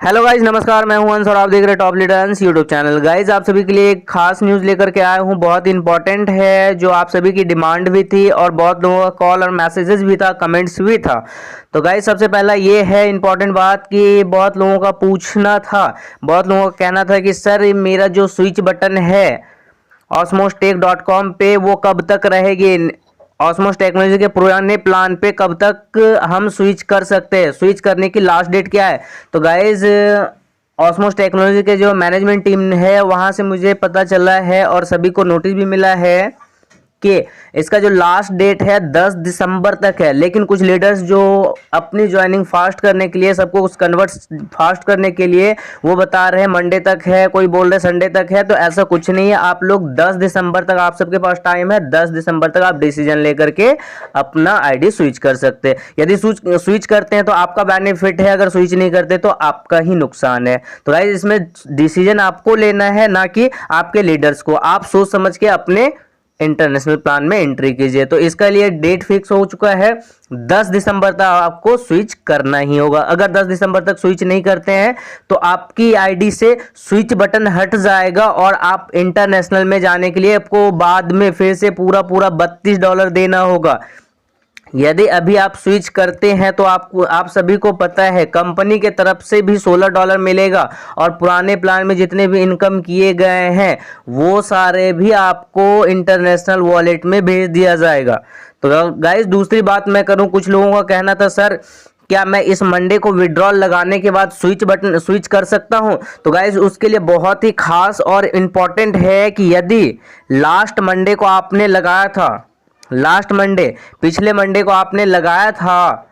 Hello guys, नमस्कार। मैं हूं अंश और आप देख रहे हैं top leaders YouTube channel. Guys, आप सभी के लिए एक खास न्यूज़ लेकर के आया हूं, बहुत इंपॉर्टेंट है, जो आप सभी की डिमांड भी थी और बहुत लोगों का कॉल और मैसेजेस भी था, कमेंट्स भी था। तो गाइज, सबसे पहला ये है इंपॉर्टेंट बात कि बहुत लोगों का पूछना था, बहुत लोगों का कहना था कि सर मेरा जो स्विच बटन है osmostech.com पे वो कब तक रहेगी, ऑस्मोस टेक्नोलॉजी के पुराने प्लान पे कब तक हम स्विच कर सकते हैं, स्विच करने की लास्ट डेट क्या है। तो गाइज, ऑस्मोस टेक्नोलॉजी के जो मैनेजमेंट टीम है वहाँ से मुझे पता चला है और सभी को नोटिस भी मिला है कि इसका जो लास्ट डेट है 10 दिसंबर तक है। लेकिन कुछ लीडर्स जो अपनी ज्वाइनिंग फास्ट करने के लिए, सबको उस कन्वर्ट फास्ट करने के लिए वो बता रहे हैं मंडे तक है, कोई बोल रहे संडे तक है। तो ऐसा कुछ नहीं है। आप लोग 10 दिसंबर तक आप सबके पास टाइम है। 10 दिसंबर तक आप डिसीजन लेकर के अपना आईडी स्विच कर सकते हैं। यदि स्विच करते हैं तो आपका बेनिफिट है, अगर स्विच नहीं करते तो आपका ही नुकसान है। तो गाइस, इसमें डिसीजन आपको लेना है, ना कि आपके लीडर्स को। आप सोच समझ के अपने इंटरनेशनल प्लान में एंट्री कीजिए। तो इसका लिए डेट फिक्स हो चुका है, 10 दिसंबर तक आपको स्विच करना ही होगा। अगर 10 दिसंबर तक स्विच नहीं करते हैं तो आपकी आईडी से स्विच बटन हट जाएगा और आप इंटरनेशनल में जाने के लिए आपको बाद में फिर से पूरा $32 देना होगा। यदि अभी आप स्विच करते हैं तो आप सभी को पता है कंपनी के तरफ से भी $16 मिलेगा और पुराने प्लान में जितने भी इनकम किए गए हैं वो सारे भी आपको इंटरनेशनल वॉलेट में भेज दिया जाएगा। तो गाइस, दूसरी बात मैं करूं, कुछ लोगों का कहना था सर क्या मैं इस मंडे को विड्रॉल लगाने के बाद स्विच कर सकता हूं। तो गाइस, उसके लिए बहुत ही खास और इम्पोर्टेंट है कि यदि लास्ट मंडे को आपने लगाया था, लास्ट मंडे, पिछले मंडे को आपने लगाया था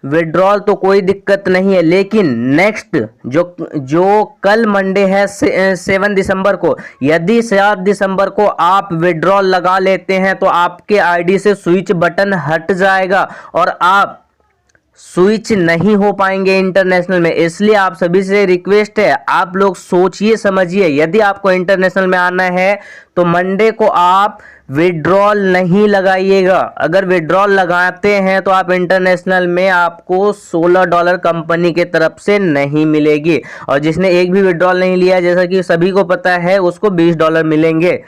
विड्रॉल, तो कोई दिक्कत नहीं है। लेकिन नेक्स्ट जो कल मंडे है 7 दिसंबर को, यदि 7 दिसंबर को आप विड्रॉल लगा लेते हैं तो आपके आईडी से स्विच बटन हट जाएगा और आप स्विच नहीं हो पाएंगे इंटरनेशनल में। इसलिए आप सभी से रिक्वेस्ट है, आप लोग सोचिए समझिए। यदि आपको इंटरनेशनल में आना है तो मंडे को आप विड्रॉल नहीं लगाइएगा। अगर विड्रॉल लगाते हैं तो आप इंटरनेशनल में आपको $16 कंपनी के तरफ से नहीं मिलेगी, और जिसने एक भी विड्रॉल नहीं लिया, जैसा कि सभी को पता है, उसको $20 मिलेंगे।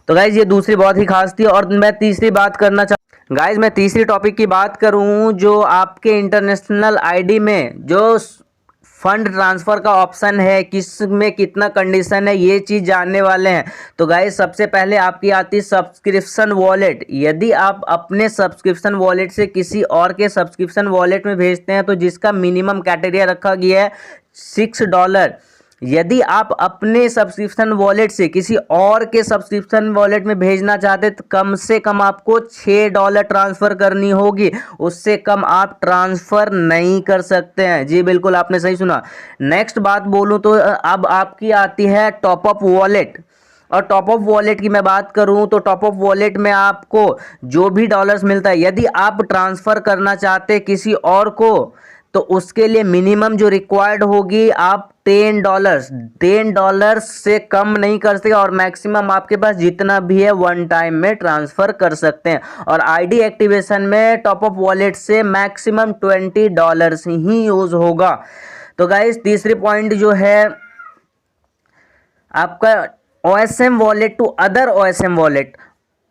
तो गाइज, ये दूसरी बहुत ही खास थी। और मैं तीसरी बात करना गाइज, मैं तीसरी टॉपिक की बात करूं, जो आपके इंटरनेशनल आईडी में जो फंड ट्रांसफ़र का ऑप्शन है, किस में कितना कंडीशन है, ये चीज़ जानने वाले हैं। तो गाइज, सबसे पहले आपकी आती है सब्सक्रिप्शन वॉलेट। यदि आप अपने सब्सक्रिप्शन वॉलेट से किसी और के सब्सक्रिप्शन वॉलेट में भेजते हैं तो जिसका मिनिमम क्राइटेरिया रखा गया है $6, यदि आप अपने सब्सक्रिप्शन वॉलेट से किसी और के सब्सक्रिप्शन वॉलेट में भेजना चाहते तो कम से कम आपको $6 ट्रांसफ़र करनी होगी। उससे कम आप ट्रांसफ़र नहीं कर सकते हैं। जी बिल्कुल, आपने सही सुना। नेक्स्ट बात बोलूं तो अब आपकी आती है टॉपअप वॉलेट। और टॉपअप वॉलेट की मैं बात करूं तो टॉपअप वॉलेट में आपको जो भी डॉलर्स मिलता है, यदि आप ट्रांसफ़र करना चाहते किसी और को तो उसके लिए मिनिमम जो रिक्वायर्ड होगी आप $10 से कम नहीं कर सकते, और मैक्सिमम आपके पास जितना भी है वन टाइम में ट्रांसफ़र कर सकते हैं। और आईडी एक्टिवेशन में टॉपअप वॉलेट से मैक्सिमम $20 ही यूज़ होगा। तो गाइस, तीसरी पॉइंट जो है आपका OSM wallet to other OSM wallet,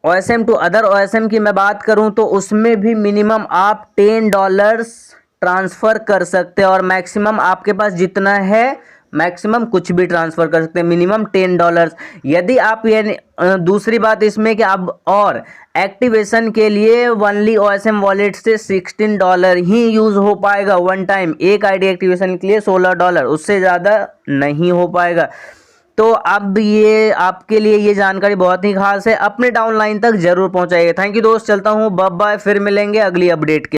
OSM to other OSM की मैं बात करूं तो उसमें भी मिनिमम आप $10 ट्रांसफ़र कर सकते हैं, और मैक्सिमम आपके पास जितना है मैक्सिमम कुछ भी ट्रांसफ़र कर सकते हैं, मिनिमम $10। यदि आप ये दूसरी बात इसमें कि अब और एक्टिवेशन के लिए ओनली OSM वॉलेट से $16 ही यूज़ हो पाएगा वन टाइम। एक आईडी एक्टिवेशन के लिए $16, उससे ज़्यादा नहीं हो पाएगा। तो अब ये आपके लिए ये जानकारी बहुत ही खास है, अपने डाउनलाइन तक जरूर पहुंचाइए। थैंक यू दोस्त, चलता हूं, बाय बाय, फिर मिलेंगे अगली अपडेट के।